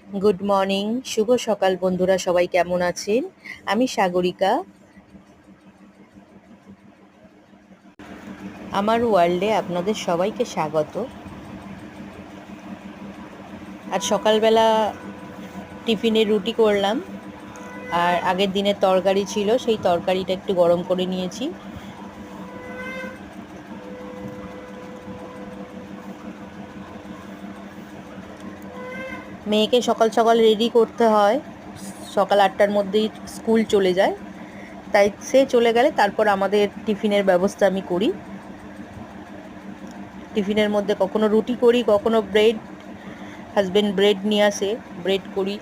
Good morning, শুভ সকাল বন্ধুরা, সবাই কেমন আছেন? আমি সাগরিকা। আমার ওয়ার্ল্ডে আপনাদের সবাইকে স্বাগত। আজ সকালবেলা টিফিনে রুটি করলাম, আর আগের দিনের তরকারি ছিল, সেই তরকারিটা একটু গরম করে নিয়েছি। মেয়েকে সকাল সকাল রেডি করতে হয়, সকাল 8টার মধ্যেই স্কুল চলে যায়, তাই সে চলে গেলে তারপর আমাদের টিফিনের ব্যবস্থা আমি করি। টিফিনের মধ্যে কখনো রুটি করি, কখনো ব্রেড। হাজবেন্ড ব্রেড নিয়ে আসে, ব্রেড করি।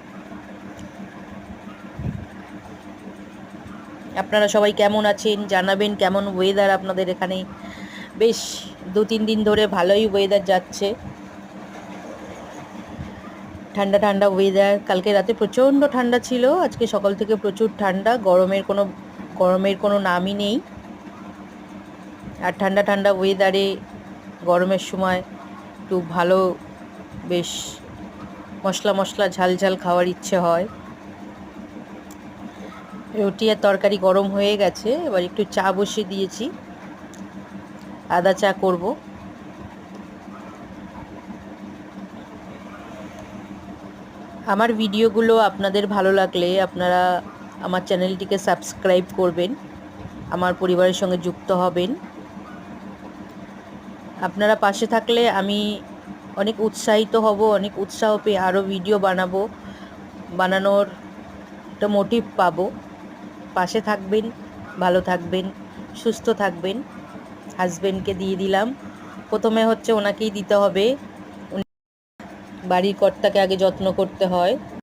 আপনারা সবাই কেমন আছেন জানাবেন। কেমন ওয়েদার আপনাদের এখানে? বেশ 2-3 দিন ধরে ভালোই ওয়েদার যাচ্ছে, ঠান্ডা ঠান্ডা ওয়েদার। কালকে রাতে প্রচণ্ড ঠান্ডা ছিল, আজকে সকাল থেকে প্রচুর ঠান্ডা, গরমের কোনো নামই নেই। আর ঠান্ডা ঠান্ডা ওয়েদারে গরমের সময় একটু ভালো, বেশ মশলা মশলা ঝাল ঝাল খাওয়ার ইচ্ছে হয়। রুটি আর তরকারি গরম হয়ে গেছে, এবার একটু চা বসিয়ে দিয়েছি, আদা চা করব। আমার ভিডিওগুলো আপনাদের ভালো লাগলে আপনারা আমার চ্যানেলটিকে সাবস্ক্রাইব করবেন, আমার পরিবারের সঙ্গে যুক্ত হবেন। আপনারা পাশে থাকলে আমি অনেক উৎসাহিত হব, অনেক উৎসাহ পেয়ে আরও ভিডিও বানানোর একটা মোটিভ পাবো। পাশে থাকবেন, ভালো থাকবেন, সুস্থ থাকবেন। হাজবেন্ডকে দিয়ে দিলাম, প্রথমে হচ্ছে ওনাকেই দিতে হবে, বাড়ির কর্তাকে আগে যত্ন করতে হয়।